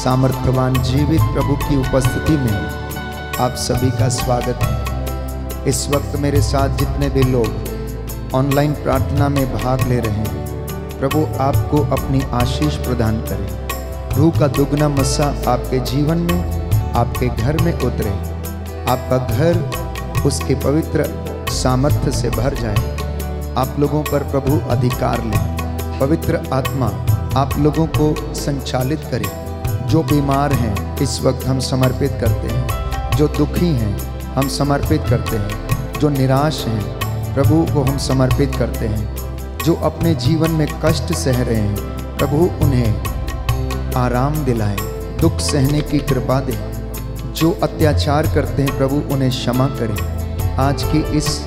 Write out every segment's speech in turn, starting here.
सामर्थ्यवान जीवित प्रभु की उपस्थिति में आप सभी का स्वागत है। इस वक्त मेरे साथ जितने भी लोग ऑनलाइन प्रार्थना में भाग ले रहे हैं, प्रभु आपको अपनी आशीष प्रदान करे। रूह का दुगना मस्सा आपके जीवन में, आपके घर में उतरे, आपका घर उसके पवित्र सामर्थ्य से भर जाए। आप लोगों पर प्रभु अधिकार ले, पवित्र आत्मा आप लोगों को संचालित करे। जो बीमार हैं इस वक्त हम समर्पित करते हैं, जो दुखी हैं हम समर्पित करते हैं, जो निराश हैं प्रभु को हम समर्पित करते हैं, जो अपने जीवन में कष्ट सह रहे हैं प्रभु उन्हें आराम दिलाए, दुख सहने की कृपा दे। जो अत्याचार करते हैं प्रभु उन्हें क्षमा करें। आज की इस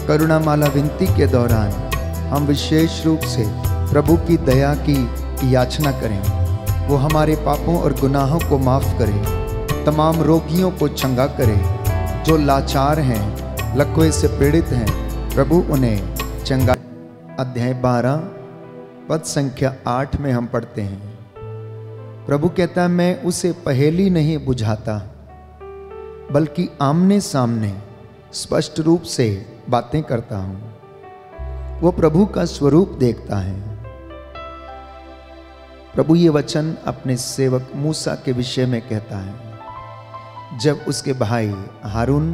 करुणामाला विनती के दौरान हम विशेष रूप से प्रभु की दया की याचना करें। वो हमारे पापों और गुनाहों को माफ़ करे, तमाम रोगियों को चंगा करे। जो लाचार हैं, लकवे से पीड़ित हैं, प्रभु उन्हें चंगा। अध्याय 12 पद संख्या 8 में हम पढ़ते हैं, प्रभु कहता है, मैं उसे पहेली नहीं बुझाता बल्कि आमने सामने स्पष्ट रूप से बातें करता हूँ। वो प्रभु का स्वरूप देखता है। प्रभु ये वचन अपने सेवक मूसा के विषय में कहता है। जब उसके भाई हारून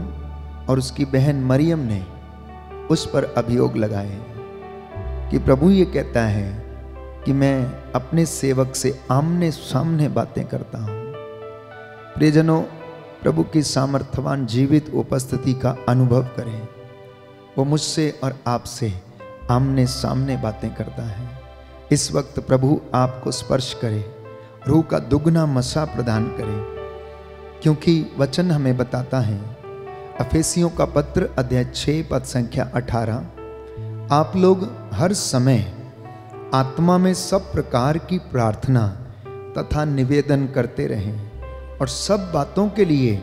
और उसकी बहन मरियम ने उस पर अभियोग लगाए कि प्रभु ये कहता है कि मैं अपने सेवक से आमने सामने बातें करता हूँ। प्रियजनों, प्रभु की सामर्थ्यवान जीवित उपस्थिति का अनुभव करें। वो मुझसे और आपसे आमने सामने बातें करता है। इस वक्त प्रभु आपको स्पर्श करे, रूह का दुगना मसा प्रदान करे, क्योंकि वचन हमें बताता है, अफेसियों का पत्र अध्याय 6 पद संख्या 18, आप लोग हर समय आत्मा में सब प्रकार की प्रार्थना तथा निवेदन करते रहें और सब बातों के लिए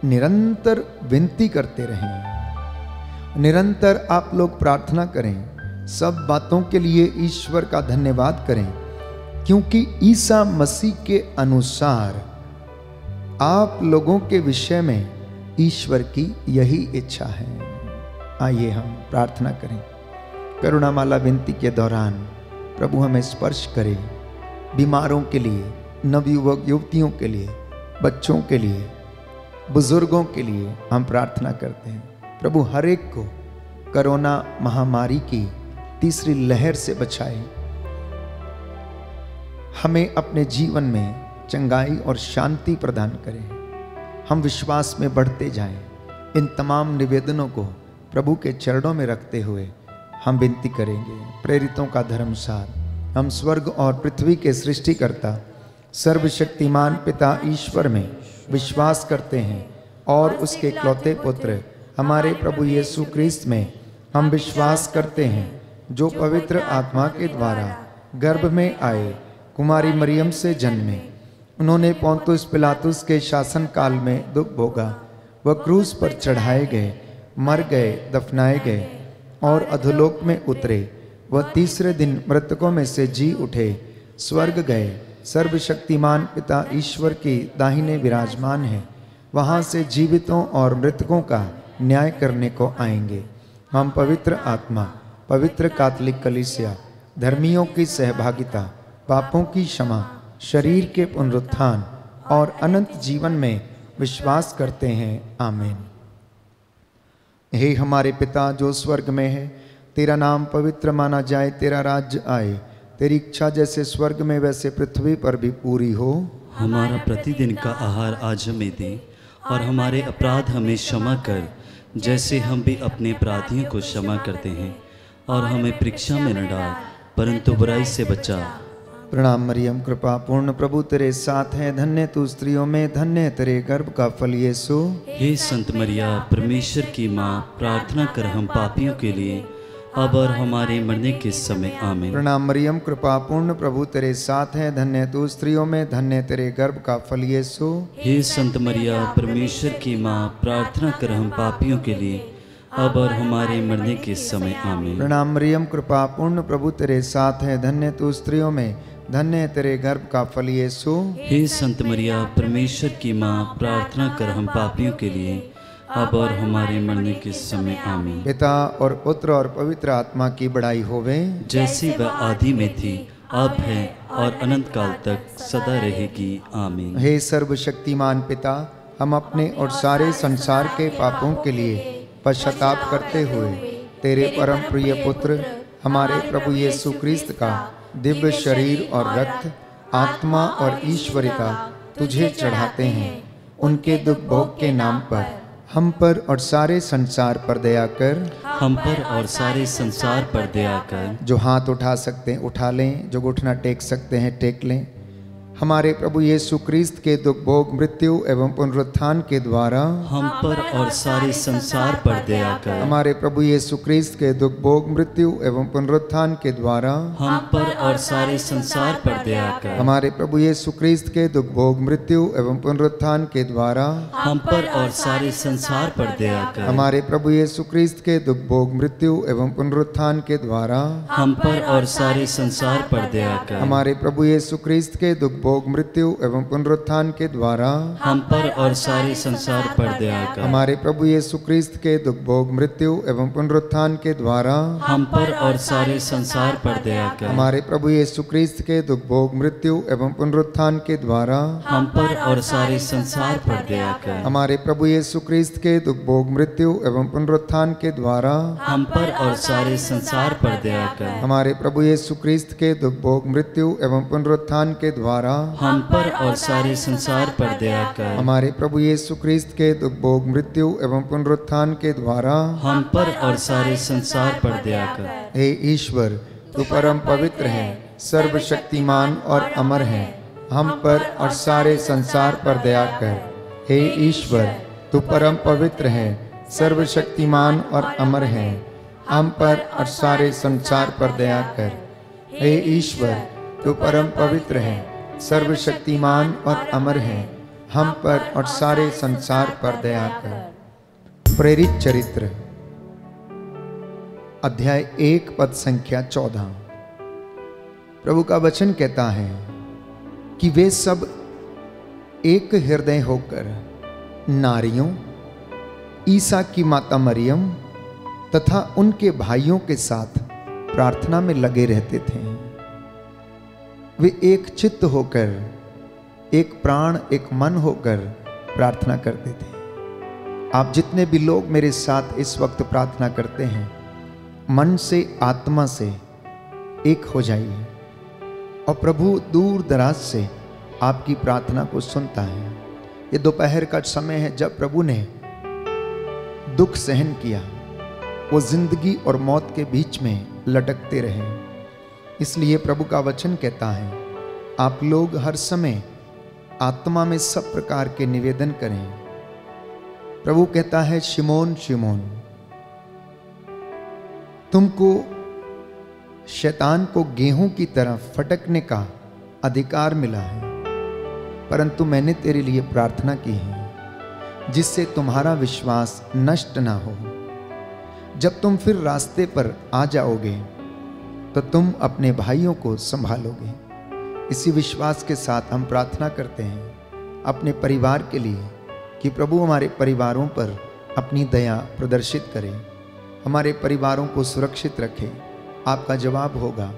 निरंतर विनती करते रहें। निरंतर आप लोग प्रार्थना करें, सब बातों के लिए ईश्वर का धन्यवाद करें, क्योंकि ईसा मसीह के अनुसार आप लोगों के विषय में ईश्वर की यही इच्छा है। आइए हम प्रार्थना करें। करुणामाला विनती के दौरान प्रभु हमें स्पर्श करे। बीमारों के लिए, नवयुवक युवतियों के लिए, बच्चों के लिए, बुजुर्गों के लिए हम प्रार्थना करते हैं। प्रभु हर एक को कोरोना महामारी की तीसरी लहर से बचाए। हमें अपने जीवन में चंगाई और शांति प्रदान करें। हम विश्वास में बढ़ते जाएं। इन तमाम निवेदनों को प्रभु के चरणों में रखते हुए हम विनती करेंगे। प्रेरितों का धर्मसार, हम स्वर्ग और पृथ्वी के सृष्टिकर्ता सर्वशक्तिमान पिता ईश्वर में विश्वास करते हैं और उसके इकलौते पुत्र हमारे प्रभु यीशु क्रिस्त में हम विश्वास करते हैं, जो पवित्र आत्मा के द्वारा गर्भ में आए, कुमारी मरियम से जन्मे। उन्होंने पोंतुस पिलातुस के शासन काल में दुख भोगा, वह क्रूस पर चढ़ाए गए, मर गए, दफनाए गए और अधोलोक में उतरे। वह तीसरे दिन मृतकों में से जी उठे, स्वर्ग गए, सर्वशक्तिमान पिता ईश्वर की दाहिने विराजमान है। वहाँ से जीवितों और मृतकों का न्याय करने को आएंगे। हम पवित्र आत्मा, पवित्र कैथोलिक कलीसिया, धर्मियों की सहभागिता, पापों की क्षमा, शरीर के पुनरुत्थान और अनंत जीवन में विश्वास करते हैं। आमीन। हे हमारे पिता जो स्वर्ग में है, तेरा नाम पवित्र माना जाए, तेरा राज्य आए, तेरी इच्छा जैसे स्वर्ग में वैसे पृथ्वी पर भी पूरी हो। हमारा प्रतिदिन का आहार आज हमें दे और हमारे अपराध हमें क्षमा कर, जैसे हम भी अपने अपराधियों को क्षमा करते हैं, और हमें परीक्षा में न डाल परंतु बुराई से बचा। प्रणाम मरियम, कृपा पूर्ण प्रभु तेरे साथ है, धन्य तू स्त्रियों में, धन्य तेरे गर्भ का फल यीशु। हे संत मरिया, परमेश्वर की माँ, प्रार्थना कर हम पापियों के लिए अब और हमारे मरने के समय। आमीन। प्रणाम मरियम, कृपा पूर्ण प्रभु तेरे साथ है, धन्य तू स्त्रियों में, धन्य तेरे गर्भ का फल यीशु। हे संत मरिया, परमेश्वर की माँ, प्रार्थना कर हम पापियों के लिए अब और हमारे मरने के समय। आमीन। प्रणाम मरियम, कृपा पूर्ण प्रभु तेरे साथ है, धन्य तू स्त्रियों में, धन्य है तेरे गर्भ का फल यीशु। हे संत मरिया, परमेश्वर की माँ, प्रार्थना कर हम पापियों के लिए, अब और हमारे मरने के समय आमीन। पिता और पुत्र और पवित्र आत्मा की बड़ाई होवे, जैसी वह आदि में थी, अब है और अनंत काल तक सदा रहेगी, आमीन। हे सर्वशक्तिमान पिता, हम अपने और सारे संसार के पापों के लिए पश्चाताप करते हुए तेरे परम प्रिय पुत्र हमारे प्रभु यीशु क्रिस्त का दिव्य शरीर और रक्त, आत्मा और ईश्वरिता तुझे चढ़ाते हैं। उनके दुख भोग के नाम पर हम पर और सारे संसार पर दया कर। हम पर और सारे संसार पर दया कर। जो हाथ उठा सकते हैं उठा लें, जो घुटना टेक सकते हैं टेक लें। हमारे प्रभु यीशु क्रिस्त के दुख भोग, मृत्यु एवं पुनरुत्थान के द्वारा हम पर और सारे संसार पर दया कर। हमारे प्रभु यीशु क्रिस्त के दुख भोग, मृत्यु एवं पुनरुत्थान के द्वारा हम पर और सारे संसार पर दया कर। हमारे प्रभु यीशु क्रिस्त के दुख भोग, मृत्यु एवं पुनरुत्थान के द्वारा हम पर और सारे संसार पर दया कर। हमारे प्रभु यीशु क्रिस्त के दुख भोग, मृत्यु एवं पुनरुत्थान के द्वारा हम पर और सारे संसार पर दया कर। हमारे प्रभु यीशु क्रिस्त के दुख भोग, मृत्यु एवं पुनरुत्थान के द्वारा हम पर और सारे संसार पर दया कर। हमारे प्रभु यीशु क्रिस्त के दुख भोग, मृत्यु एवं पुनरुत्थान के द्वारा हम पर और सारे संसार पर दया कर। हमारे प्रभु यीशु क्रिस्त के दुख भोग, मृत्यु एवं पुनरुत्थान के द्वारा हम पर और सारे संसार पर दया कर। हमारे प्रभु यीशु क्रिस्त के दुख भोग, मृत्यु एवं पुनरुत्थान के द्वारा हम पर और सारे संसार पर दया कर। हमारे प्रभु यीशु क्रिस्त के दुख भोग, मृत्यु एवं पुनरुत्थान के द्वारा हम पर और सारे संसार पर दया कर। हमारे प्रभु यीशु क्रिस्त के दुख भोग, मृत्यु एवं पुनरुत्थान के द्वारा हम पर और सारे संसार पर दया कर। हे ईश्वर, तू परम पवित्र है, सर्वशक्तिमान और अमर है, हम पर और सारे संसार पर दया कर। हे ईश्वर, तू परम पवित्र है, सर्वशक्तिमान और अमर है, हम पर और सारे संसार पर दया कर। हे ईश्वर, तू परम पवित्र है, सर्वशक्तिमान और अमर है, हम पर और सारे संसार पर दया कर। प्रेरित चरित्र अध्याय 1 पद संख्या 14। प्रभु का वचन कहता है कि वे सब एक हृदय होकर नारियों, ईसा की माता मरियम तथा उनके भाइयों के साथ प्रार्थना में लगे रहते थे। वे एक चित्त होकर, एक प्राण, एक मन होकर प्रार्थना करते थे। आप जितने भी लोग मेरे साथ इस वक्त प्रार्थना करते हैं, मन से, आत्मा से एक हो जाइए और प्रभु दूर दराज से आपकी प्रार्थना को सुनता है। ये दोपहर का समय है जब प्रभु ने दुख सहन किया, वो जिंदगी और मौत के बीच में लटकते रहे। इसलिए प्रभु का वचन कहता है आप लोग हर समय आत्मा में सब प्रकार के निवेदन करें। प्रभु कहता है शिमोन शिमोन, तुमको शैतान को गेहूं की तरह फटकने का अधिकार मिला है, परंतु मैंने तेरे लिए प्रार्थना की है जिससे तुम्हारा विश्वास नष्ट ना हो। जब तुम फिर रास्ते पर आ जाओगे तो तुम अपने भाइयों को संभालोगे। इसी विश्वास के साथ हम प्रार्थना करते हैं अपने परिवार के लिए कि प्रभु हमारे परिवारों पर अपनी दया प्रदर्शित करे, हमारे परिवारों को सुरक्षित रखे। आपका जवाब होगा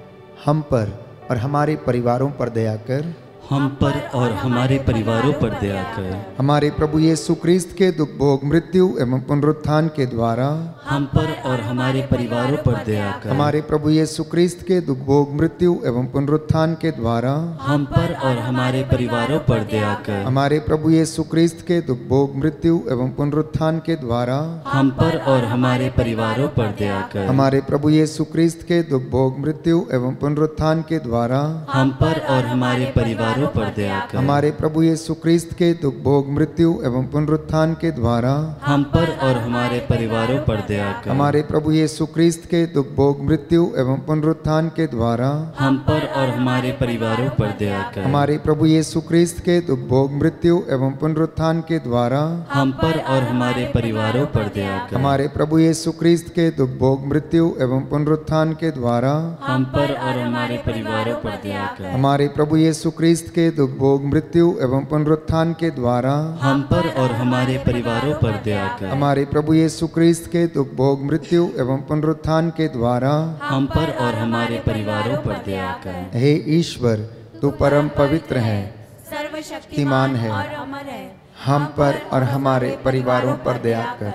हम पर और हमारे परिवारों पर दया कर। हम पर और हमारे परिवारों पर दया कर। हमारे प्रभु यीशु क्रिस्त के दुख भोग, मृत्यु एवं पुनरुत्थान के द्वारा हम पर और हमारे परिवारों पर दया कर। हमारे प्रभु यीशु क्रिस्त के दुख भोग, मृत्यु एवं पुनरुत्थान के द्वारा हम पर और हमारे परिवारों पर दया कर। हमारे प्रभु यीशु क्रिस्त के दुख भोग, मृत्यु एवं पुनरुत्थान के द्वारा हम पर और हमारे परिवारों पर दया कर। हमारे प्रभु यीशु क्रिस्त के दुख भोग, मृत्यु एवं पुनरुत्थान के द्वारा हम पर और हमारे परिवार परिवारों पर दया कर। हमारे प्रभु यीशु क्रिस्त के दुख भोग मृत्यु एवं पुनरुत्थान के द्वारा हम पर और हमारे परिवारों पर दया कर। हमारे प्रभु यीशु क्रिस्त के दुख भोग मृत्यु एवं पुनरुत्थान के द्वारा हम पर और हमारे परिवारों पर दया कर। हमारे प्रभु यीशु क्रिस्त के दुख भोग मृत्यु एवं पुनरुत्थान के द्वारा हम पर और हमारे परिवारों पर दया कर। हमारे प्रभु यीशु क्रिस्त के दुख भोग मृत्यु एवं पुनरुत्थान के द्वारा हम पर और हमारे परिवारों पर दया कर। हमारे प्रभु यीशु क्रिस्त के दुख भोग मृत्यु एवं पुनरुत्थान के द्वारा हम पर और हमारे परिवारों पर दया कर। हमारे प्रभु यीशु क्रिस्त के दुख भोग मृत्यु एवं पुनरुत्थान के द्वारा हम पर और हमारे परिवारों पर दया कर। हे ईश्वर, तू परम पवित्र है, सर्वशक्तिमान है और अमर है। हम पर और हमारे परिवारों पर दया कर।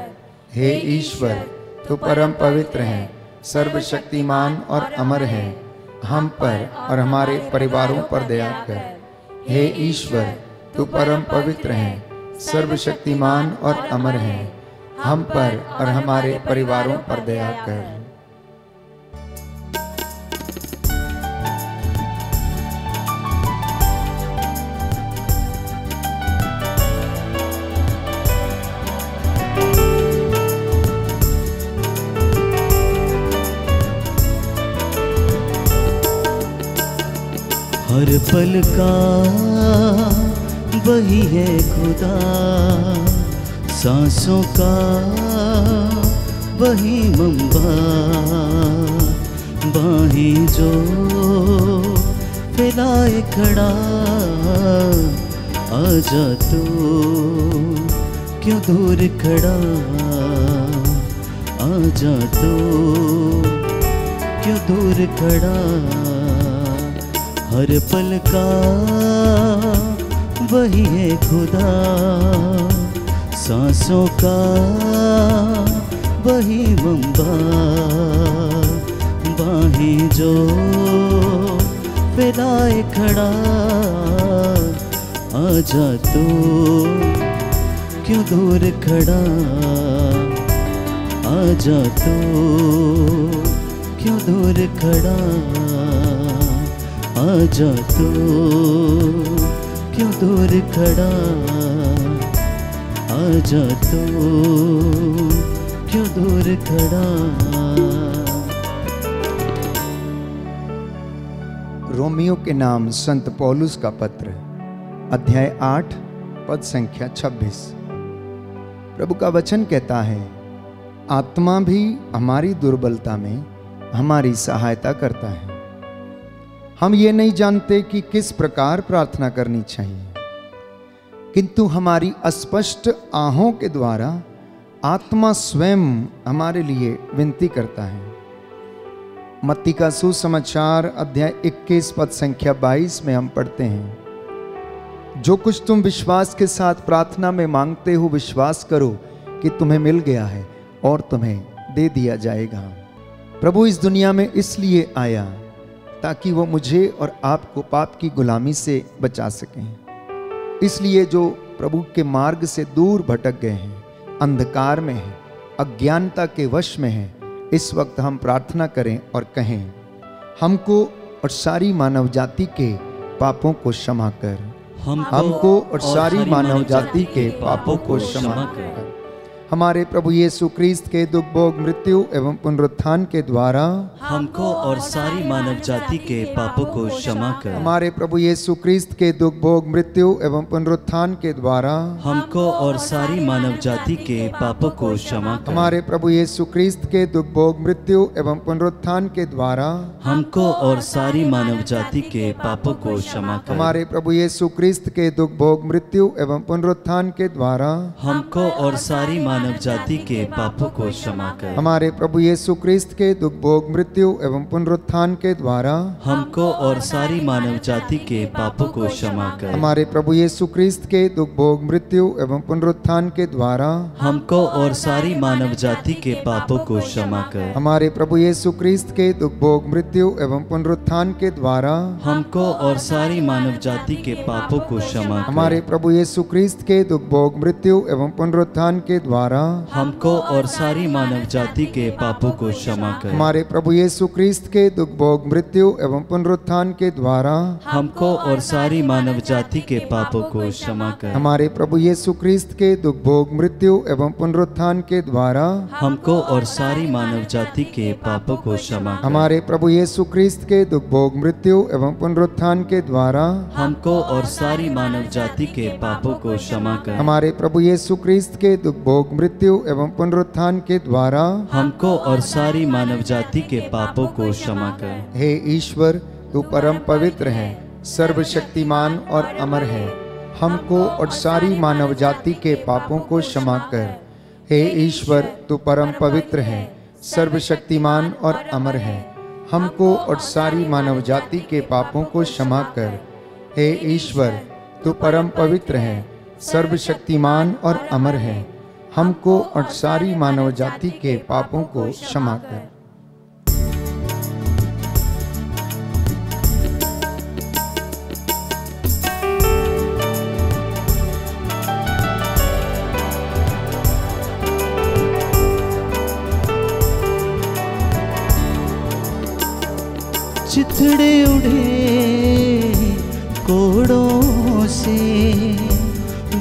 हे ईश्वर, तू परम पवित्र है, सर्वशक्तिमान और अमर है, हम पर और हमारे परिवारों पर दया कर। हे ईश्वर, तू परम पवित्र है, सर्वशक्तिमान और अमर है, हम पर और हमारे परिवारों पर दया कर। हर पल का वही है खुदा, सांसों का वही मंबा, बाहें जो फैलाए खड़ा, आजा तू क्यों दूर खड़ा, आजा तू क्यों दूर खड़ा। हर पल का वही है खुदा, सांसों का वही मंबा, बाहें जो फैलाए खड़ा, आजा तू क्यों दूर खड़ा, आजा तू क्यों दूर खड़ा, आजा तू क्यों दूर खड़ा, आजा तू क्यों दूर खड़ा। रोमियो के नाम संत पौलुस का पत्र, अध्याय 8 पद संख्या 26। प्रभु का वचन कहता है, आत्मा भी हमारी दुर्बलता में हमारी सहायता करता है। हम ये नहीं जानते कि किस प्रकार प्रार्थना करनी चाहिए, किंतु हमारी अस्पष्ट आहों के द्वारा आत्मा स्वयं हमारे लिए विनती करता है। मत्ती का सुसमाचार अध्याय 21 पद संख्या 22 में हम पढ़ते हैं, जो कुछ तुम विश्वास के साथ प्रार्थना में मांगते हो, विश्वास करो कि तुम्हें मिल गया है और तुम्हें दे दिया जाएगा। प्रभु इस दुनिया में इसलिए आया ताकि वो मुझे और आपको पाप की गुलामी से बचा सकें। इसलिए जो प्रभु के मार्ग से दूर भटक गए हैं, अंधकार में हैं, अज्ञानता के वश में हैं, इस वक्त हम प्रार्थना करें और कहें, हमको और सारी मानव जाति के पापों को क्षमा कर। हमको और सारी मानव जाति के पापों को क्षमा कर। हमारे प्रभु यीशु क्रिस्त के दुख भोग मृत्यु एवं पुनरुत्थान के द्वारा हमको और सारी मानव जाति के पापों को क्षमा कर। हमारे प्रभु यीशु क्रिस्त के दुख भोग मृत्यु एवं पुनरुत्थान के द्वारा हमको और सारी मानव जाति के पापों को क्षमा कर। हमारे प्रभु यीशु क्रिस्त के दुख भोग मृत्यु एवं पुनरुत्थान के द्वारा हमको और सारी मानव जाति के पापों को क्षमा कर। हमारे प्रभु यीशु क्रिस्त के दुख भोग मृत्यु एवं पुनरुत्थान के द्वारा हमको और सारी मानव जाति के पापों को क्षमा कर। हमारे प्रभु यीशु क्रिस्त के दुख भोग मृत्यु एवं पुनरुत्थान के द्वारा हमको और सारी मानव जाति के पापों को क्षमा कर। हमारे प्रभु यीशु क्रिस्त के दुख भोग मृत्यु एवं पुनरुत्थान के द्वारा हमको और सारी मानव जाति के पापों को क्षमा कर। हमारे प्रभु यीशु क्रिस्त के दुख भोग मृत्यु एवं पुनरुत्थान के द्वारा हमको और सारी मानव जाति के पापों को क्षमा कर। हमारे प्रभु यीशु क्रिस्त के दुख भोग मृत्यु एवं पुनरुत्थान के द्वारा द्वारा हमको और सारी मानव जाति के पापों को क्षमा कर। हमारे प्रभु यीशु क्रिस्त के दुख भोग मृत्यु एवं पुनरुत्थान के द्वारा हमको और सारी मानव जाति के पापों को क्षमा कर। हमारे प्रभु यीशु क्रिस्त के दुख भोग मृत्यु एवं पुनरुत्थान के द्वारा हमको और सारी मानव जाति के पापों को क्षमा कर। हमारे प्रभु यीशु क्रिस्त के दुख भोग मृत्यु एवं पुनरुत्थान के द्वारा हमको और सारी मानव जाति के पापों को क्षमा कर। हमारे प्रभु यीशु क्रिस्त के दुख भोग मृत्यु एवं पुनरुत्थान के द्वारा हमको और सारी मानव जाति के पापों को क्षमा कर। हे ईश्वर, तू परम पवित्र है, सर्वशक्तिमान और अमर है, हमको और सारी मानव जाति के पापों को क्षमा कर। हे ईश्वर, तू परम पवित्र है, सर्वशक्तिमान और अमर है, हमको और सारी मानव जाति के पापों को क्षमा कर। हे ईश्वर, तू परम पवित्र है, सर्वशक्तिमान और अमर है, हमको और सारी मानव जाति के पापों को क्षमा कर। चिथड़े उड़े कोड़ों से,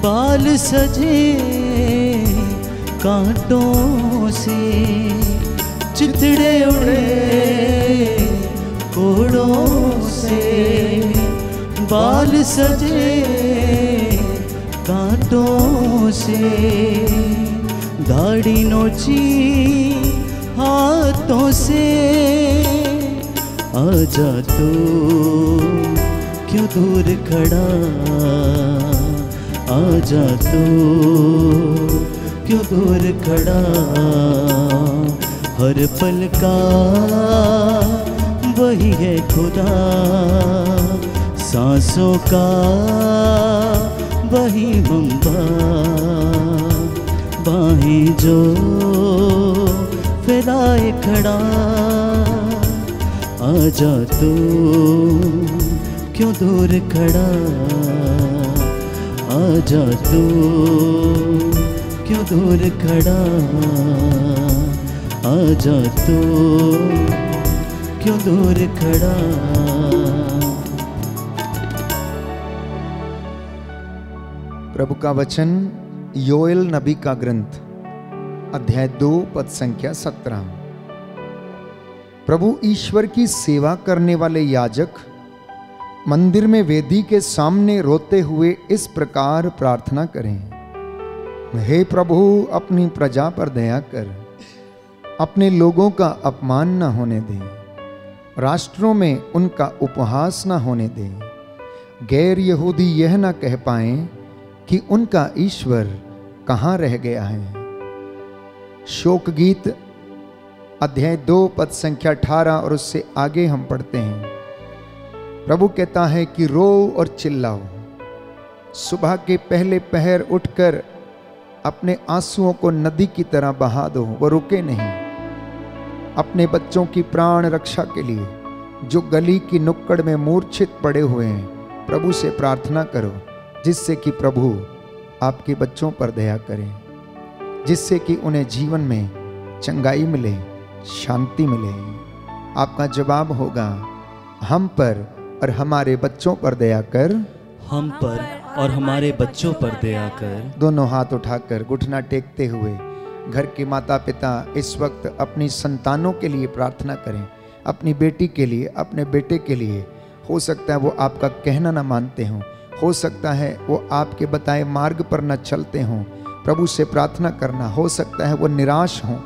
बाल सजे कांटों से। चिथड़े उड़े कोड़ों से, बाल सजे कांटों से। दाढ़ी नोची हाथों से, आजा तू क्यों दूर खड़ा, आजा तू क्यों दूर खड़ा। हर पल का वही है खुदा, सांसों का वही मंबा। बाहें जो फैलाए खड़ा, आजा तू क्यों दूर खड़ा, आजा तू क्यों दूर खड़ा, आजा तू क्यों दूर खड़ा। प्रभु का वचन योएल नबी का ग्रंथ अध्याय 2 पद संख्या 17। प्रभु ईश्वर की सेवा करने वाले याजक मंदिर में वेदी के सामने रोते हुए इस प्रकार प्रार्थना करें। हे प्रभु, अपनी प्रजा पर दया कर, अपने लोगों का अपमान न होने दे, राष्ट्रों में उनका उपहास न होने दे। गैर यहूदी यह न कह पाएं कि उनका ईश्वर कहाँ रह गया है। शोक गीत अध्याय 2 पद संख्या 18 और उससे आगे हम पढ़ते हैं। प्रभु कहता है कि रो और चिल्लाओ, सुबह के पहले पहर उठकर अपने आंसुओं को नदी की तरह बहा दो, वो रुके नहीं। अपने बच्चों की प्राण रक्षा के लिए जो गली की नुक्कड़ में मूर्छित पड़े हुए हैं, प्रभु से प्रार्थना करो, जिससे कि प्रभु आपके बच्चों पर दया करें, जिससे कि उन्हें जीवन में चंगाई मिले, शांति मिले। आपका जवाब होगा, हम पर और हमारे बच्चों पर दया कर, हम पर और हमारे बच्चों पर दया कर। दोनों हाथ उठाकर घुटना टेकते हुए घर के माता पिता इस वक्त अपनी संतानों के लिए प्रार्थना करें, अपनी बेटी के लिए, अपने बेटे के लिए। हो सकता है वो आपका कहना ना मानते हों, हो सकता है वो आपके बताए मार्ग पर न चलते हों। प्रभु से प्रार्थना करना, हो सकता है वो निराश हों,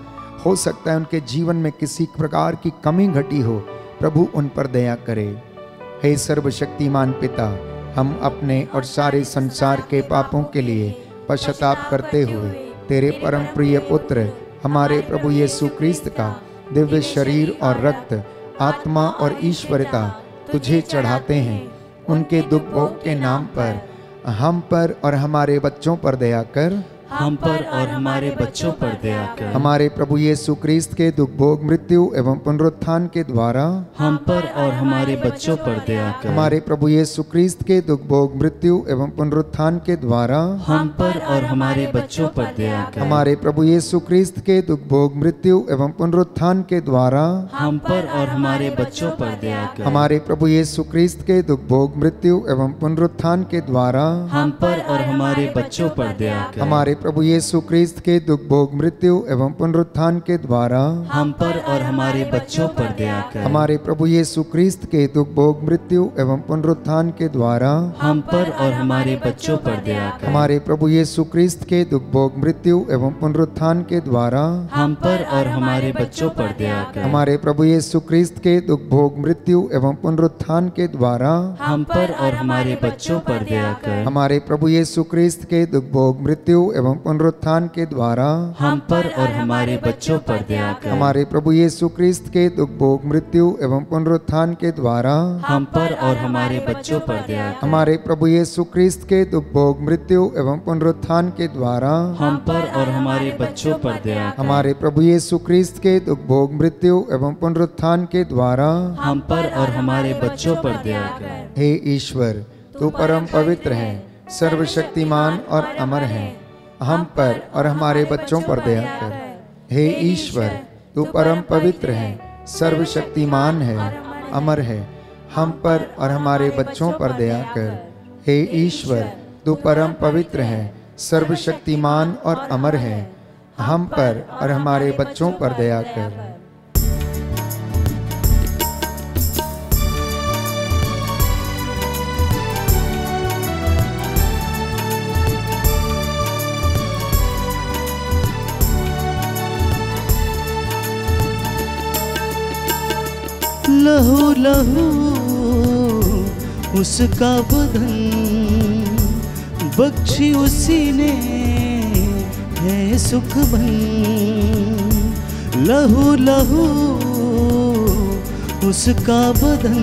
हो सकता है उनके जीवन में किसी प्रकार की कमी घटी हो, प्रभु उन पर दया करे। हे सर्वशक्तिमान पिता, हम अपने और सारे संसार के पापों के लिए पश्चाताप करते हुए तेरे परम प्रिय पुत्र हमारे प्रभु यीशु क्रिस्त का दिव्य शरीर और रक्त, आत्मा और ईश्वरता तुझे चढ़ाते हैं। उनके दुख भोग के नाम पर हम पर और हमारे बच्चों पर दया कर, हम पर और हमारे बच्चों पर दया कर। हमारे प्रभु यीशु क्रिस्त के दुख भोग मृत्यु एवं पुनरुत्थान के द्वारा हम पर और हमारे बच्चों पर दया कर। हमारे प्रभु यीशु क्रिस्त के दुख भोग मृत्यु एवं पुनरुत्थान के द्वारा हम पर और हमारे बच्चों पर दया कर। हमारे प्रभु यीशु क्रिस्त के दुख भोग मृत्यु एवं पुनरुत्थान के द्वारा हम पर और हमारे बच्चों पर दया कर। हमारे प्रभु यीशु क्रिस्त के दुख भोग मृत्यु एवं पुनरुत्थान के द्वारा हम पर और हमारे बच्चों पर दया कर। हमारे प्रभु यीशु क्रिस्त के दुख भोग मृत्यु एवं पुनरुत्थान के द्वारा हम पर और हमारे बच्चों पर दया कर। हमारे प्रभु यीशु क्रिस्त के दुख भोग मृत्यु एवं पुनरुत्थान के द्वारा हम पर और हमारे बच्चों पर दया कर। हमारे प्रभु यीशु क्रिस्त के दुख भोग मृत्यु एवं पुनरुत्थान के द्वारा हम पर और हमारे बच्चों पर दया कर। हमारे प्रभु यीशु क्रिस्त के दुख भोग मृत्यु एवं पुनरुत्थान के द्वारा हम पर और हमारे बच्चों पर दया कर। हमारे प्रभु यीशु क्रिस्त के दुख भोग मृत्यु एवं पुनरुत्थान के द्वारा हम पर और हमारे बच्चों पर दया कर। हमारे प्रभु यीशु क्रिस्त के दुख भोग मृत्यु एवं पुनरुत्थान के द्वारा हम पर और हमारे बच्चों पर दया कर। हमारे प्रभु यीशु क्रिस्त के दुख भोग मृत्यु एवं पुनरुत्थान के द्वारा हम पर और हमारे बच्चों पर दया कर। हमारे प्रभु यीशु क्रिस्त के दुख भोग मृत्यु एवं पुनरुत्थान के द्वारा हम पर और हमारे बच्चों पर दया कर। हे ईश्वर, तू परम पवित्र है, सर्वशक्तिमान और अमर है, हम पर और हमारे बच्चों पर दया कर। हे ईश्वर, तू परम पवित्र है, सर्वशक्तिमान है, अमर है, हम पर और हमारे बच्चों पर दया कर। हे ईश्वर, तू परम पवित्र है, सर्वशक्तिमान और अमर है, हम पर और हमारे बच्चों पर दया कर। लहू लहू उसका बदन बख्शी उसी ने है सुख बन। लहू लहू उसका बदन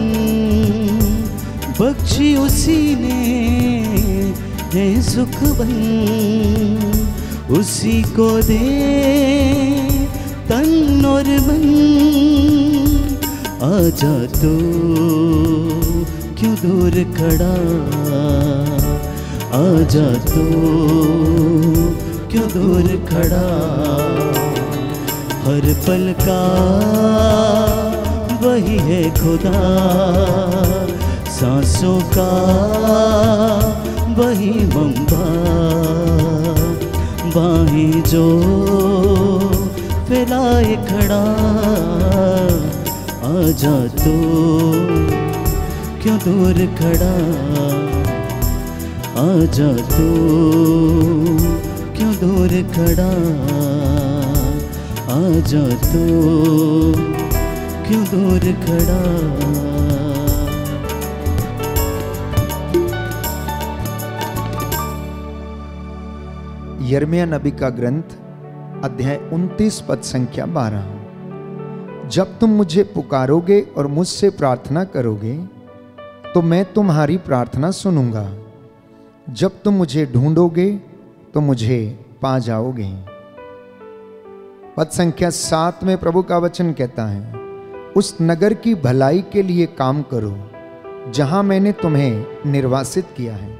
बख्शी उसी ने है सुख बन। उसी को दे तन और मन, आजा तो क्यों दूर खड़ा, आजा तो क्यों दूर खड़ा। हर पल का वही है खुदा, सांसों का वही मंबा। बाहें जो फैलाए खड़ा, आजा तो क्यों दूर खड़ा, आजा तो क्यों दूर खड़ा, आजा तो क्यों दूर खड़ा। यिर्मयाह नबी का ग्रंथ अध्याय 29 पद संख्या 12। जब तुम मुझे पुकारोगे और मुझसे प्रार्थना करोगे तो मैं तुम्हारी प्रार्थना सुनूंगा। जब तुम मुझे ढूंढोगे तो मुझे पा जाओगे। पद संख्या 7 में प्रभु का वचन कहता है, उस नगर की भलाई के लिए काम करो जहां मैंने तुम्हें निर्वासित किया है,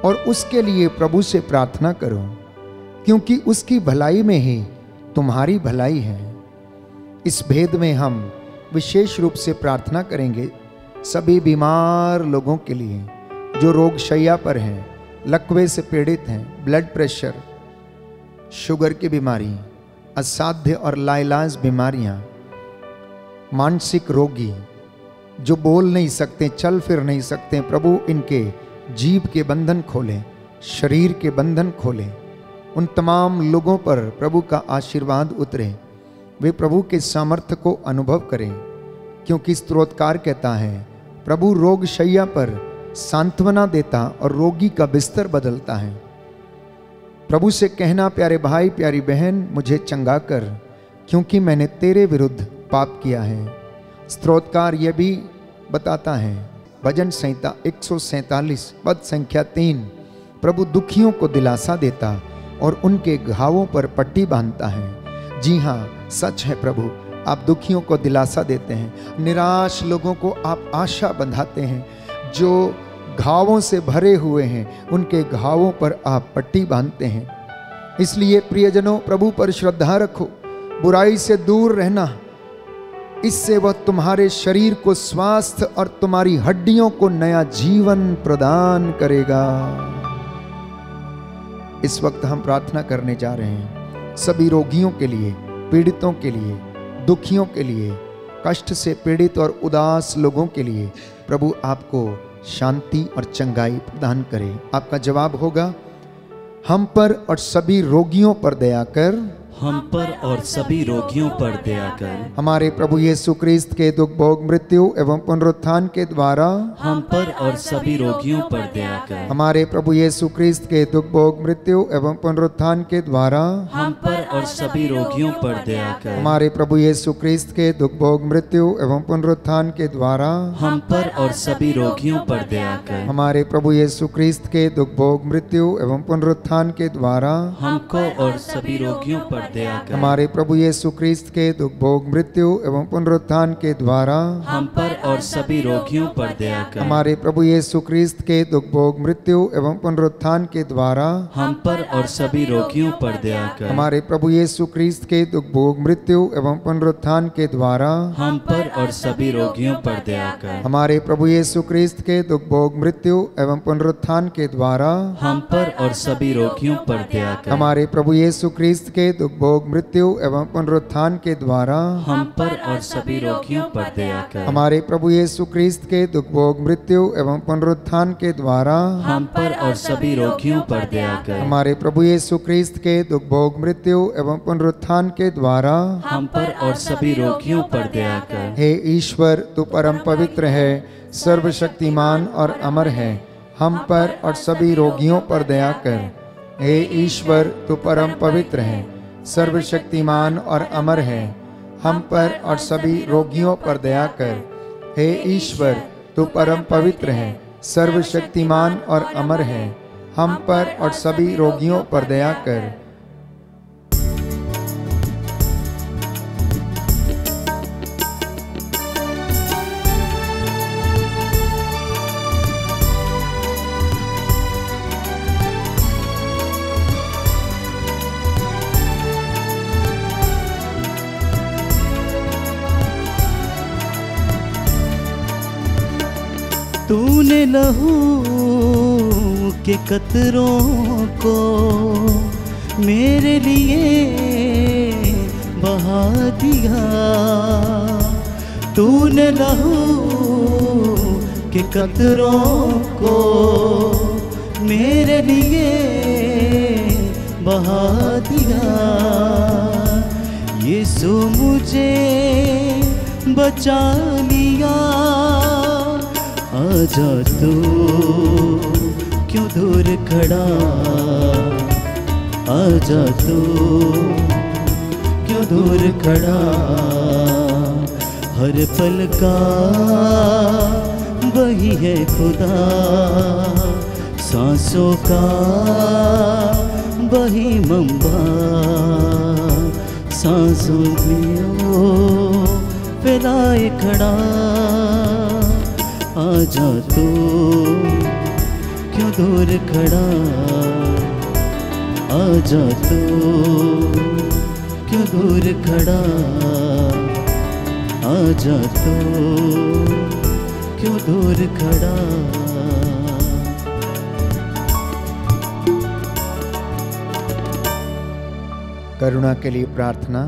और उसके लिए प्रभु से प्रार्थना करो, क्योंकि उसकी भलाई में ही तुम्हारी भलाई है। इस भेद में हम विशेष रूप से प्रार्थना करेंगे सभी बीमार लोगों के लिए जो रोग शैया पर हैं, लकवे से पीड़ित हैं, ब्लड प्रेशर, शुगर की बीमारी, असाध्य और लाइलाज बीमारियां, मानसिक रोगी जो बोल नहीं सकते, चल फिर नहीं सकते, प्रभु इनके जीभ के बंधन खोलें, शरीर के बंधन खोलें। उन तमाम लोगों पर प्रभु का आशीर्वाद उतरे, वे प्रभु के सामर्थ्य को अनुभव करें, क्योंकि स्तोत्रकार कहता है, प्रभु रोग शैया पर सांत्वना देता और रोगी का बिस्तर बदलता है। प्रभु से कहना, प्यारे भाई प्यारी बहन, मुझे चंगा कर, क्योंकि मैंने तेरे विरुद्ध पाप किया है। स्तोत्रकार यह भी बताता है, भजन संहिता 147 पद संख्या 3, प्रभु दुखियों को दिलासा देता और उनके घावों पर पट्टी बांधता है। जी हाँ, सच है प्रभु, आप दुखियों को दिलासा देते हैं, निराश लोगों को आप आशा बंधाते हैं। जो घावों से भरे हुए हैं उनके घावों पर आप पट्टी बांधते हैं। इसलिए प्रियजनों, प्रभु पर श्रद्धा रखो, बुराई से दूर रहना। इससे वह तुम्हारे शरीर को स्वास्थ्य और तुम्हारी हड्डियों को नया जीवन प्रदान करेगा। इस वक्त हम प्रार्थना करने जा रहे हैं सभी रोगियों के लिए, पीड़ितों के लिए, दुखियों के लिए, कष्ट से पीड़ित और उदास लोगों के लिए प्रभु आपको शांति और चंगाई प्रदान करे। आपका जवाब होगा, हम पर और सभी रोगियों पर दया कर, हम पर और सभी रोगियों पर दया कर। हमारे प्रभु यीशु क्रिस्त के दुख भोग मृत्यु एवं पुनरुत्थान के द्वारा हम पर और सभी रोगियों पर दया कर। हमारे प्रभु यीशु क्रिस्त के दुख भोग मृत्यु एवं पुनरुत्थान के द्वारा हम पर और सभी रोगियों पर दया कर। हमारे प्रभु यीशु क्रिस्त के दुख भोग मृत्यु एवं पुनरुत्थान के द्वारा हम पर और सभी रोगियों पर दया कर। हमारे प्रभु यीशु क्रिस्त के दुख भोग मृत्यु एवं पुनरुत्थान के द्वारा हमको और सभी रोगियों पर दया कर। हमारे प्रभु यीशु क्रिस्त के दुख भोग मृत्यु एवं पुनरुत्थान के द्वारा हम पर और सभी रोगियों पर दया कर। हमारे प्रभु यीशु क्रिस्त के दुख भोग मृत्यु एवं पुनरुत्थान के द्वारा हम पर और सभी रोगियों पर दया कर। हमारे प्रभु यीशु क्रिस्त के दुख भोग मृत्यु एवं पुनरुत्थान के द्वारा हम पर और सभी रोगियों पर दया कर। हमारे प्रभु यीशु क्रिस्त के दुख भोग मृत्यु एवं पुनरुत्थान के द्वारा हम पर और सभी रोगियों पर दया कर। हमारे प्रभु यीशु क्रिस्त के दुख भोग मृत्यु एवं पुनरुत्थान के द्वारा हम पर और सभी रोगियों पर दया कर। हमारे प्रभु यीशु क्रिस्त के दुख भोग मृत्यु एवं पुनरुत्थान के द्वारा हम पर और सभी रोगियों पर दया कर। हमारे प्रभु यीशु क्रिस्त के दुख भोग मृत्यु एवं पुनरुत्थान के द्वारा हम पर और सभी रोगियों पर दया कर। हे ईश्वर, तू परम पवित्र है, सर्वशक्तिमान और अमर है, हम पर और सभी रोगियों पर दया कर। हे ईश्वर, तू परम पवित्र है, सर्वशक्तिमान और अमर है, हम पर और सभी रोगियों पर दया कर। हे ईश्वर, तू परम पवित्र है, सर्वशक्तिमान और अमर है, हम पर और सभी रोगियों पर दया कर। तूने लहू के कतरों को मेरे लिए बहा दिया। तूने लहू के कतरों को मेरे लिए बहा दिया। यीशु मुझे बचा लिया। आजा तू क्यों दूर खड़ा, आजा तू क्यों दूर खड़ा। हर पल का वही है खुदा, सांसों का वही मंबा। सांसों में फैलाए खड़ा। आजा तू क्यों दूर खड़ा, आजा तू क्यों दूर खड़ा। आजा तू क्यों दूर खड़ा। करुणा के लिए प्रार्थना।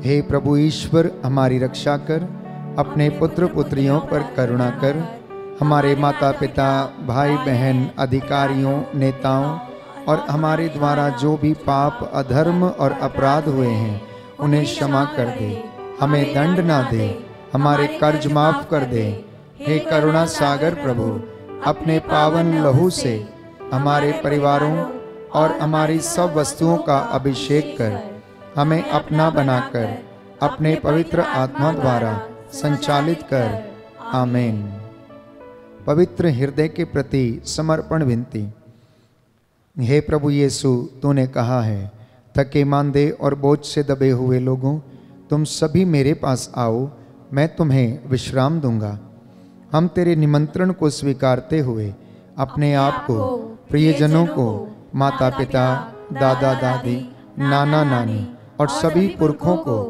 हे प्रभु ईश्वर, हमारी रक्षा कर, अपने पुत्र पुत्रियों पर करुणा कर। हमारे माता पिता, भाई बहन, अधिकारियों, नेताओं और हमारे द्वारा जो भी पाप, अधर्म और अपराध हुए हैं उन्हें क्षमा कर दे, हमें दंड ना दे, हमारे कर्ज माफ कर दे। हे करुणा सागर प्रभु, अपने पावन लहू से हमारे परिवारों और हमारी सब वस्तुओं का अभिषेक कर, हमें अपना बनाकर अपने पवित्र आत्मा द्वारा संचालित कर। आमीन। पवित्र हृदय के प्रति समर्पण विनती। हे प्रभु यीशु, तूने कहा है, थके मांदे और बोझ से दबे हुए लोगों, तुम सभी मेरे पास आओ, मैं तुम्हें विश्राम दूंगा। हम तेरे निमंत्रण को स्वीकारते हुए अपने आप को, प्रियजनों को, माता पिता, दादा दादी, नाना नानी और सभी पुरखों को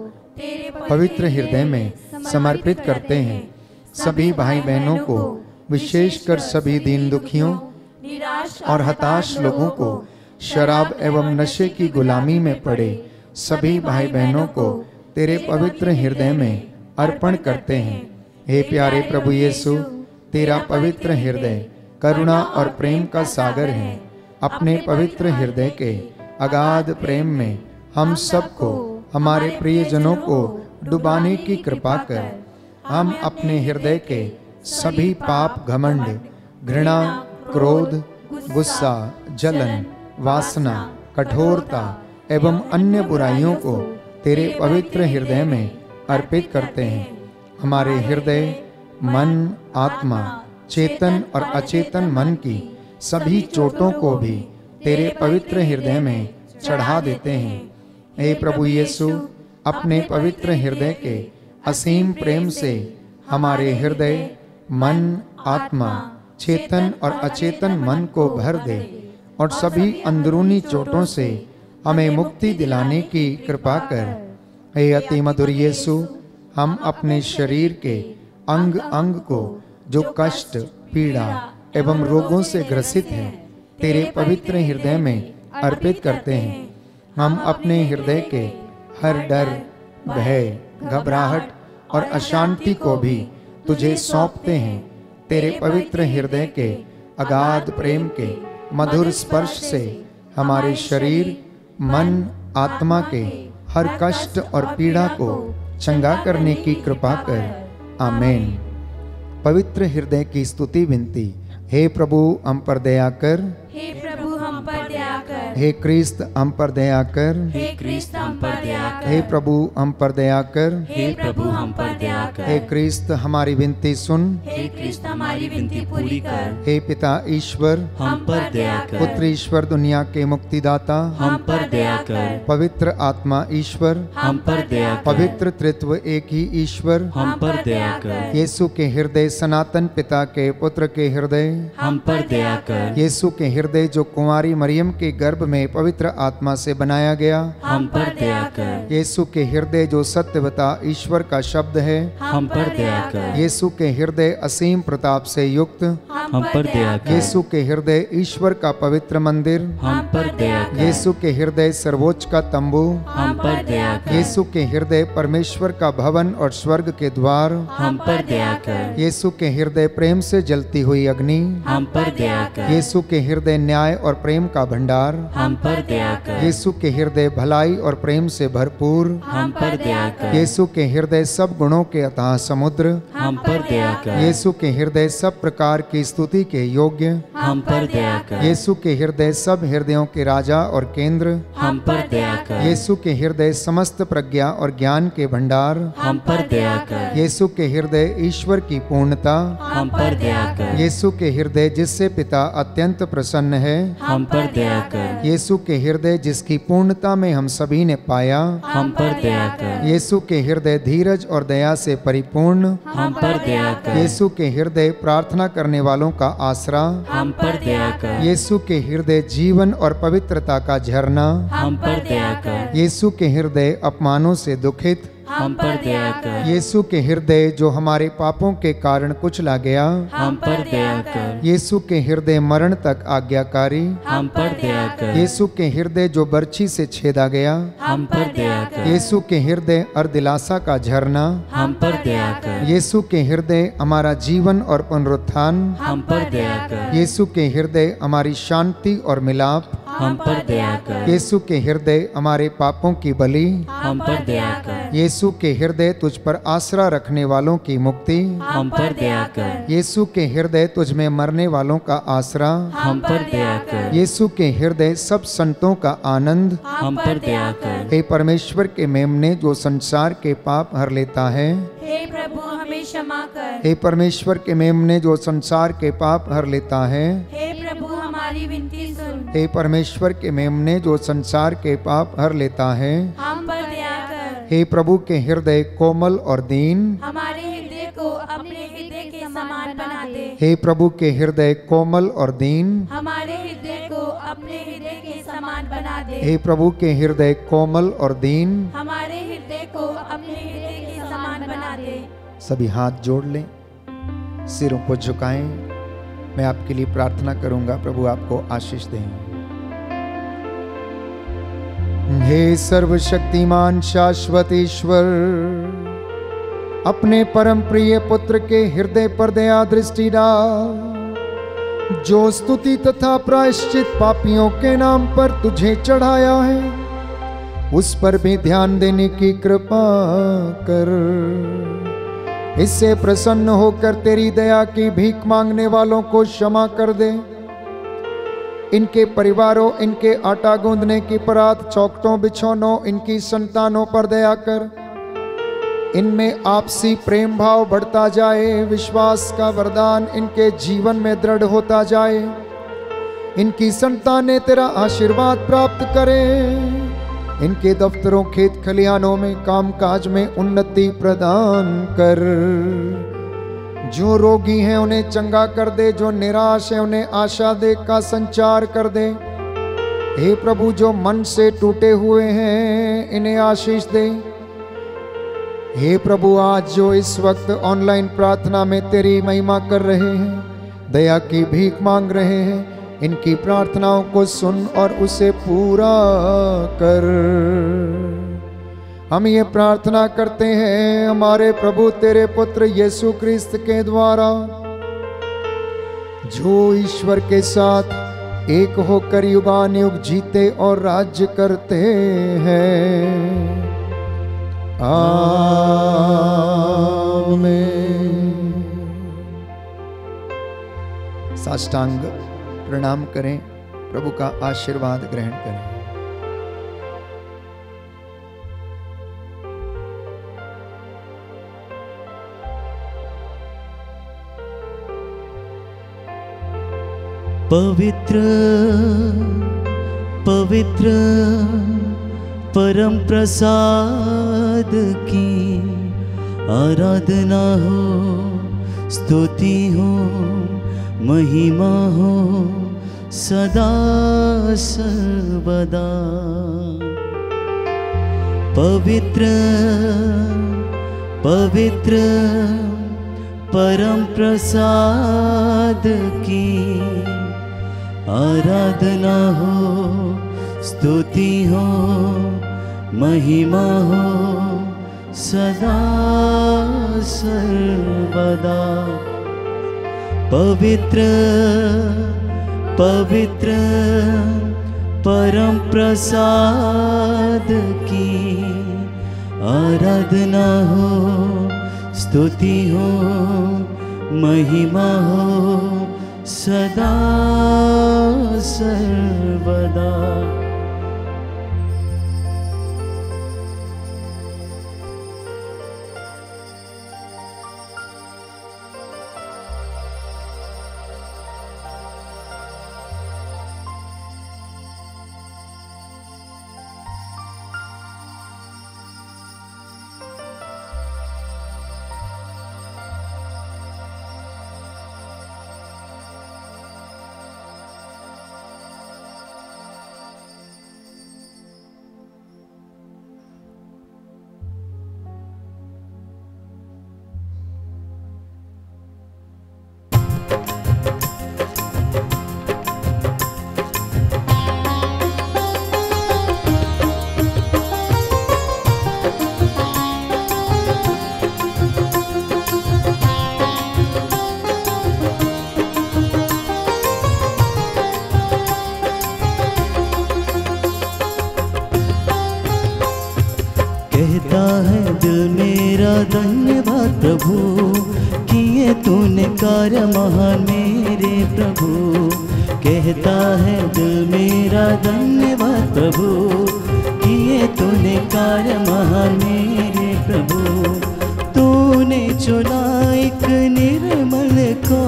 पवित्र हृदय में समर्पित करते हैं। सभी भाई बहनों को, विशेषकर सभी दीन दुखियों और हताश लोगों को, शराब एवं नशे की गुलामी में पड़े सभी भाई बहनों को तेरे पवित्र हृदय में अर्पण करते हैं। हे प्यारे प्रभु यीशु, तेरा पवित्र हृदय करुणा और प्रेम का सागर है। अपने पवित्र हृदय के अगाध प्रेम में हम सबको, हमारे प्रियजनों को डुबाने की कृपा कर। हम अपने हृदय के सभी पाप, घमंड, घृणा, क्रोध, गुस्सा, जलन, वासना, कठोरता एवं अन्य बुराइयों को तेरे पवित्र हृदय में अर्पित करते हैं। हमारे हृदय, मन, आत्मा, चेतन और अचेतन मन की सभी चोटों को भी तेरे पवित्र हृदय में चढ़ा देते हैं। हे प्रभु यीशु, अपने पवित्र हृदय के असीम प्रेम से हमारे हृदय, मन, आत्मा, चेतन और अचेतन मन को भर दे और सभी अंदरूनी चोटों से हमें मुक्ति दिलाने की कृपा कर। हे अति मधुर यीशु, हम अपने शरीर के अंग अंग को जो कष्ट, पीड़ा एवं रोगों से ग्रसित है, तेरे पवित्र हृदय में अर्पित करते हैं। हम अपने हृदय के हर डर, भय, घबराहट और अशांति को भी तुझे सौंपते हैं। तेरे पवित्र हृदय के अगाध प्रेम के मधुर स्पर्श से हमारे शरीर, मन, आत्मा के हर कष्ट और पीड़ा को चंगा करने की कृपा कर। आमीन। पवित्र हृदय की स्तुति विनती। हे प्रभु, हम पर दया कर। हे प्रभु, हम पर दया कर। हे क्रिस्त, हम पर दया कर। हे क्रिस्त, हम पर दया कर। हे प्रभु, हम पर दया कर। हे प्रभु, हम पर दया कर। हे क्रिस्त, हमारी विनती सुन। हे क्रिस्त, हमारी विनती पूरी कर। हे पिता ईश्वर, हम पर दया कर। पुत्र ईश्वर, दुनिया के मुक्तिदाता, हम पर दया कर। पवित्र आत्मा ईश्वर, हम पर दया कर। पवित्र त्रित्व एक ही ईश्वर, हम पर दया कर। यीशु के हृदय, सनातन पिता के पुत्र के हृदय, हम पर दया कर। यीशु के हृदय जो कुंवारी मरियम के गर्भ में पवित्र आत्मा से बनाया गया, हम पर दया कर। यीशु के हृदय जो सत्यवता ईश्वर का शब्द है, हम पर दया कर। यीशु के हृदय असीम प्रताप से युक्त, हम पर दया कर। यीशु के हृदय ईश्वर का पवित्र मंदिर, हम पर दया कर। यीशु के हृदय सर्वोच्च का तंबू, हम पर दया कर। यीशु के हृदय परमेश्वर का भवन और स्वर्ग के द्वार, हम पर दया कर। यीशु के हृदय प्रेम से जलती हुई अग्नि, हम पर दया कर। यीशु के हृदय न्याय और प्रेम का भंडार, हम पर दया कर। यीशु के हृदय भलाई और प्रेम से भरपूर, हम पर दया कर। यीशु के हृदय सब गुणों के अथाह समुद्र, हम पर दया कर। यीशु के हृदय सब प्रकार की स्तुति के योग्य, हम पर दया कर। यीशु के हृदय सब हृदयों के राजा और केंद्र, हम पर दया कर। यीशु के हृदय समस्त प्रज्ञा और ज्ञान के भंडार, हम पर दया कर। यीशु के हृदय ईश्वर की पूर्णता, हम पर दया कर। यीशु के हृदय जिससे पिता अत्यंत प्रसन्न है, हम पर दया कर। यीशु के हृदय जिसकी पूर्णता में हम सभी ने पाया, हम पर दया कर। यीशु के हृदय धीरज और दया से परिपूर्ण, हम पर दया कर। यीशु के हृदय प्रार्थना करने वालों का आसरा, हम पर दया कर। यीशु के हृदय जीवन और पवित्रता का झरना, हम पर दया कर। यीशु के हृदय अपमानों से दुखित, हम पर दया कर। यीशु के हृदय जो हमारे पापों के कारण कुचला गया, हम पर दया कर। यीशु के हृदय मरण तक आज्ञाकारी, हम पर दया कर। यीशु के हृदय जो बर्छी से छेदा गया, हम पर दया कर। यीशु के हृदय और दिलासा का झरना, हम पर दया कर। यीशु के हृदय हमारा जीवन और पुनरुत्थान, हम पर दया कर। यीशु के हृदय हमारी शांति और मिलाप, हम पर दया कर। यीशु के हृदय हमारे पापों की बलि, हम पर दया कर। यीशु के हृदय तुझ पर आसरा रखने वालों की मुक्ति, हम पर दया कर। यीशु के हृदय तुझ में मरने वालों का आसरा, हम पर दया कर। यीशु के हृदय सब संतों का आनंद, हम पर दया कर। हे परमेश्वर के मेमने जो संसार के पाप हर लेता है, हे प्रभु, हमें क्षमा कर। हे परमेश्वर के मेमने जो संसार के पाप हर लेता है, हे प्रभु, हमारी विनती सुन। हे परमेश्वर के मेमने जो संसार के पाप हर लेता है, हम पर दया कर। हे प्रभु के हृदय कोमल और दीन, हमारे हृदय को अपने हृदय के समान बना दे। हे प्रभु के हृदय कोमल और दीन, हमारे हृदय को अपने हृदय के समान बना दे। हे प्रभु के हृदय कोमल और दीन। हमारे हृदय को अपने हृदय के समान बना दे। सभी हाथ जोड़ लें, सिरों को झुकाएं। मैं आपके लिए प्रार्थना करूंगा, प्रभु आपको आशीष दें। हे सर्वशक्तिमान शाश्वत ईश्वर, अपने परम प्रिय पुत्र के हृदय पर दया दृष्टि डाल, जो स्तुति तथा प्रायश्चित पापियों के नाम पर तुझे चढ़ाया है, उस पर भी ध्यान देने की कृपा कर। इससे प्रसन्न होकर तेरी दया की भीख मांगने वालों को क्षमा कर दे। इनके परिवारों, इनके आटा गूंदने की परात, चौखटों, बिछौनों, इनकी संतानों पर दया कर। इनमें आपसी प्रेम भाव बढ़ता जाए, विश्वास का वरदान इनके जीवन में दृढ़ होता जाए। इनकी संतानें तेरा आशीर्वाद प्राप्त करें। इनके दफ्तरों, खेत खलिहानों में, कामकाज में उन्नति प्रदान कर। जो रोगी हैं उन्हें चंगा कर दे, जो निराश है उन्हें आशा दे का संचार कर दे। हे प्रभु, जो मन से टूटे हुए हैं इन्हें आशीष दे। हे प्रभु, आज जो इस वक्त ऑनलाइन प्रार्थना में तेरी महिमा कर रहे हैं, दया की भीख मांग रहे हैं, इनकी प्रार्थनाओं को सुन और उसे पूरा कर। हम ये प्रार्थना करते हैं हमारे प्रभु तेरे पुत्र यीशु क्रिस्त के द्वारा, जो ईश्वर के साथ एक होकर युगानुयुग जीते और राज्य करते हैं। आमीन। साष्टांग प्रणाम करें, प्रभु का आशीर्वाद ग्रहण करें। पवित्र पवित्र परम प्रसाद की आराधना हो, स्तुति हो, महिमा हो सदा सर्वदा। पवित्र पवित्र परम प्रसाद की आराधना हो, स्तुति हो, महिमा हो सदा सर्वदा। पवित्र पवित्र परम प्रसाद की आराधना हो, स्तुति हो, महिमा हो सदा सर्वदा। कहता है दिल मेरा धन्यवाद प्रभु, किए तूने कार्य महान मेरे प्रभु। कहता है दिल मेरा धन्यवाद प्रभु, किए तूने कार्य महान मेरे प्रभु। तूने चुना एक निर्मल को,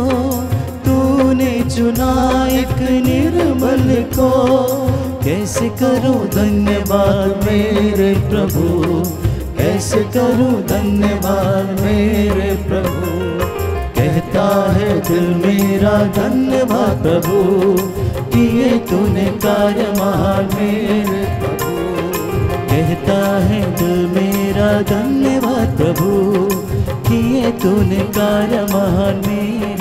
तूने चुना एक निर्मल तुझको कैसे करूं धन्यवाद मेरे प्रभु, कैसे करूं धन्यवाद मेरे प्रभु। कहता है दिल मेरा धन्यवाद प्रभु, किए तूने कार्य महान मेरे प्रभु। कहता है दिल मेरा धन्यवाद प्रभु, किए तूने कार्य महान मेरे